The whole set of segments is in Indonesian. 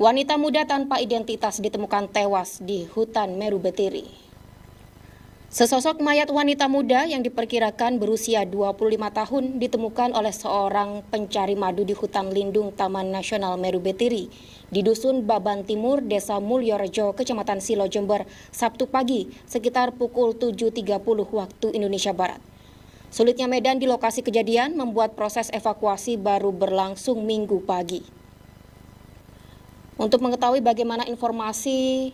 Wanita muda tanpa identitas ditemukan tewas di hutan Meru Betiri. Sesosok mayat wanita muda yang diperkirakan berusia 25 tahun ditemukan oleh seorang pencari madu di hutan lindung Taman Nasional Meru Betiri di Dusun Baban Timur, Desa Mulyorejo, Kecamatan Silo, Jember, Sabtu pagi sekitar pukul 7.30 waktu Indonesia Barat. Sulitnya medan di lokasi kejadian membuat proses evakuasi baru berlangsung Minggu pagi. Untuk mengetahui bagaimana informasi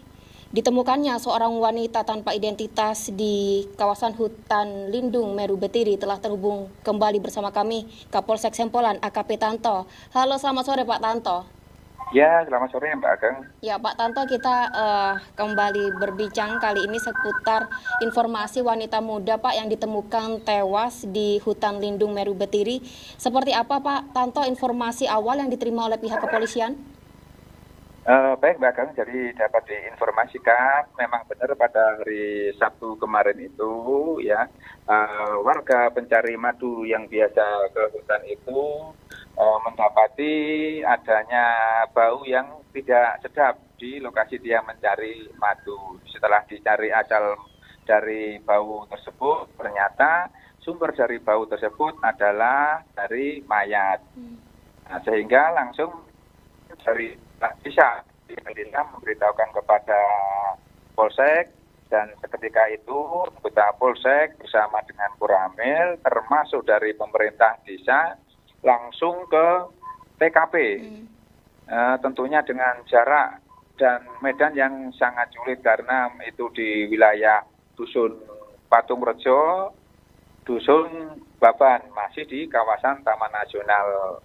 ditemukannya seorang wanita tanpa identitas di kawasan hutan lindung Meru Betiri, telah terhubung kembali bersama kami Kapolsek Sempolan AKP Tanto. Halo, selamat sore Pak Tanto. Ya, selamat sore Mbak Ageng. Ya Pak Tanto, kita kembali berbincang kali ini seputar informasi wanita muda Pak yang ditemukan tewas di hutan lindung Meru Betiri. Seperti apa Pak Tanto informasi awal yang diterima oleh pihak kepolisian? Baik Mbak Ageng, jadi dapat diinformasikan memang benar pada hari Sabtu kemarin itu ya warga pencari madu yang biasa ke hutan itu mendapati adanya bau yang tidak sedap di lokasi dia mencari madu. Setelah dicari asal dari bau tersebut, ternyata sumber dari bau tersebut adalah dari mayat. Nah, sehingga langsung dari bisa memberitahukan kepada Polsek, dan seketika itu anggota Polsek bersama dengan Koramil termasuk dari pemerintah desa langsung ke TKP. Tentunya dengan jarak dan medan yang sangat sulit karena itu di wilayah Dusun Patung Rejo, Dusun Baban, masih di kawasan Taman Nasional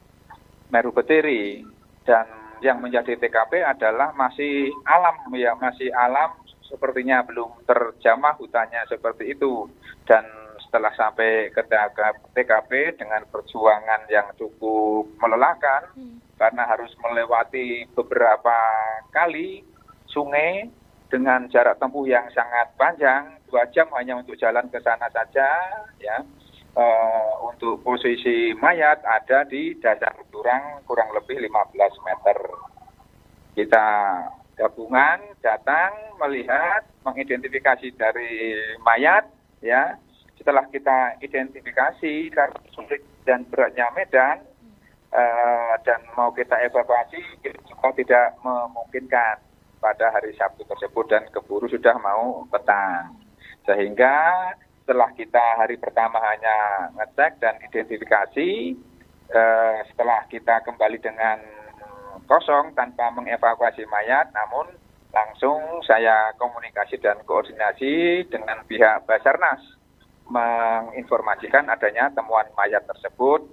Meru Betiri, dan yang menjadi TKP adalah masih alam ya, masih alam, sepertinya belum terjamah hutannya seperti itu. Dan setelah sampai ke TKP dengan perjuangan yang cukup melelahkan karena harus melewati beberapa kali sungai dengan jarak tempuh yang sangat panjang, 2 jam hanya untuk jalan ke sana saja ya. Untuk posisi mayat ada di dasar jurang kurang lebih 15 meter. Kita gabungan datang melihat, mengidentifikasi dari mayat ya. Setelah kita identifikasi karena sulit dan beratnya medan dan mau kita evakuasi, kita juga tidak memungkinkan pada hari Sabtu tersebut dan keburu sudah mau petang. Sehingga setelah kita hari pertama hanya ngecek dan identifikasi, setelah kita kembali dengan kosong tanpa mengevakuasi mayat, namun langsung saya komunikasi dan koordinasi dengan pihak Basarnas menginformasikan adanya temuan mayat tersebut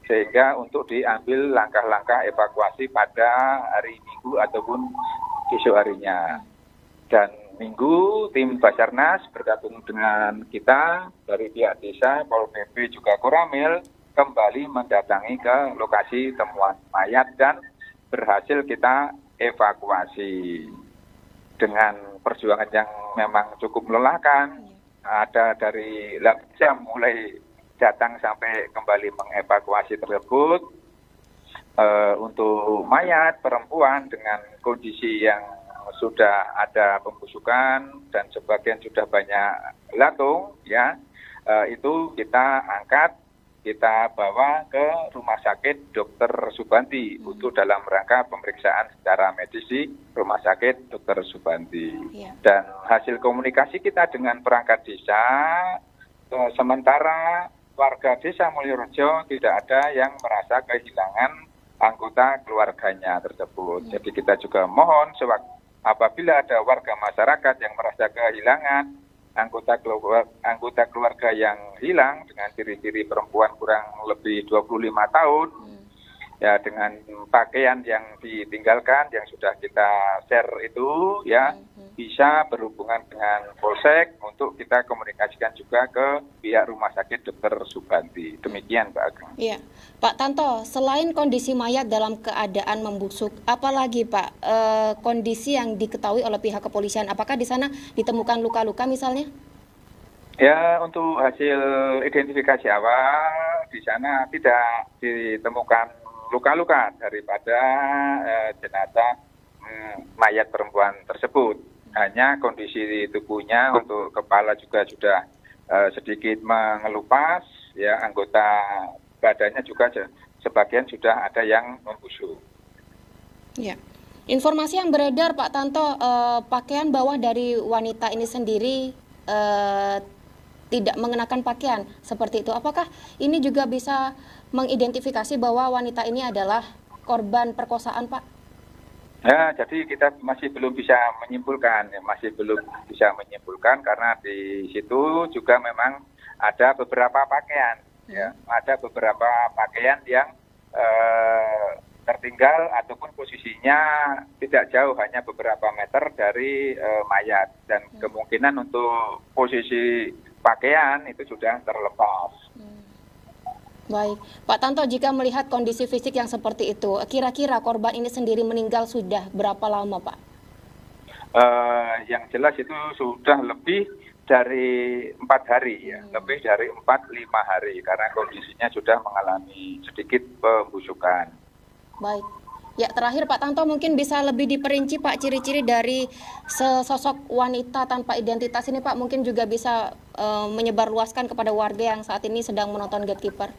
sehingga untuk diambil langkah-langkah evakuasi pada hari Minggu ataupun besok harinya. Dan Minggu tim Basarnas bergabung dengan kita dari pihak desa, Pol PP juga Koramil kembali mendatangi ke lokasi temuan mayat dan berhasil kita evakuasi dengan perjuangan yang memang cukup melelahkan. Ada dari 8 jam mulai datang sampai kembali mengevakuasi tersebut. Untuk mayat perempuan dengan kondisi yang sudah ada pembusukan dan sebagian sudah banyak latung ya, itu kita angkat, kita bawa ke Rumah Sakit Dr. Subanti untuk dalam rangka pemeriksaan secara medis di Rumah Sakit Dr. Subanti. Dan hasil komunikasi kita dengan perangkat desa, sementara warga desa Mulyorejo tidak ada yang merasa kehilangan anggota keluarganya tersebut. Jadi kita juga mohon apabila ada warga masyarakat yang merasa kehilangan anggota keluarga yang hilang dengan ciri-ciri perempuan kurang lebih 25 tahun, ya dengan pakaian yang ditinggalkan yang sudah kita share itu ya, bisa berhubungan dengan Polsek untuk kita komunikasikan juga ke pihak Rumah Sakit Dr. Subanti. Demikian Pak Ageng. Iya, Pak Tanto, selain kondisi mayat dalam keadaan membusuk, apalagi Pak kondisi yang diketahui oleh pihak kepolisian? Apakah di sana ditemukan luka-luka misalnya? Ya, untuk hasil identifikasi awal di sana tidak ditemukan luka-luka daripada jenazah mayat perempuan tersebut. Hanya kondisi tubuhnya untuk kepala juga sudah sedikit mengelupas, ya, anggota badannya juga sebagian sudah ada yang membusuk. Ya. Informasi yang beredar Pak Tanto, pakaian bawah dari wanita ini sendiri tidak mengenakan pakaian seperti itu. Apakah ini juga bisa mengidentifikasi bahwa wanita ini adalah korban perkosaan, Pak? Ya, jadi kita masih belum bisa menyimpulkan, karena di situ juga memang ada beberapa pakaian, ya, ada beberapa pakaian yang tertinggal ataupun posisinya tidak jauh, hanya beberapa meter dari mayat, dan kemungkinan untuk posisi pakaian itu sudah terlepas. Baik, Pak Tanto, jika melihat kondisi fisik yang seperti itu, kira-kira korban ini sendiri meninggal sudah berapa lama, Pak? Yang jelas itu sudah lebih dari 4 hari, ya, lebih dari 4-5 hari, karena kondisinya sudah mengalami sedikit pembusukan. Baik. Ya, terakhir Pak Tanto, mungkin bisa lebih diperinci Pak ciri-ciri dari sesosok wanita tanpa identitas ini, Pak, mungkin juga bisa menyebarluaskan kepada warga yang saat ini sedang menonton Gatekeeper.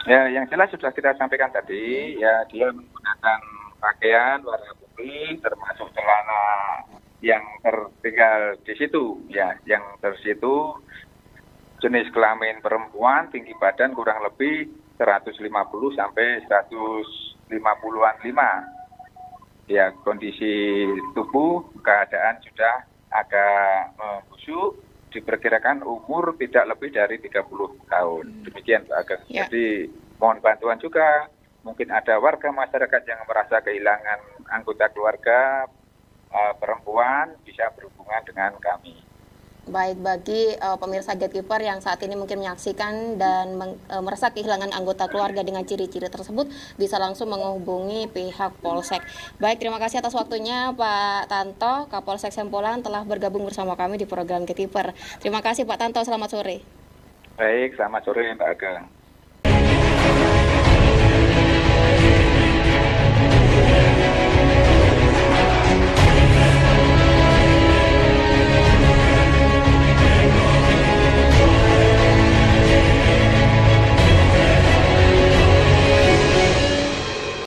Ya, yang jelas sudah kita sampaikan tadi, ya, dia menggunakan pakaian warna putih, termasuk celana yang tertinggal di situ, ya, yang tersitu jenis kelamin perempuan, tinggi badan kurang lebih 150 sampai 150-an 5. Ya, kondisi tubuh keadaan sudah agak membusuk, diperkirakan umur tidak lebih dari 30 tahun. Demikian Pak Ageng. Ya. Jadi mohon bantuan juga, mungkin ada warga masyarakat yang merasa kehilangan anggota keluarga perempuan, bisa berhubungan dengan kami. Baik, bagi pemirsa Gatekeeper yang saat ini mungkin menyaksikan dan merasa kehilangan anggota keluarga dengan ciri-ciri tersebut, bisa langsung menghubungi pihak Polsek. Baik, terima kasih atas waktunya Pak Tanto, Kapolsek Sempolan telah bergabung bersama kami di program Gatekeeper. Terima kasih Pak Tanto, selamat sore. Baik, selamat sore Pak Ageng.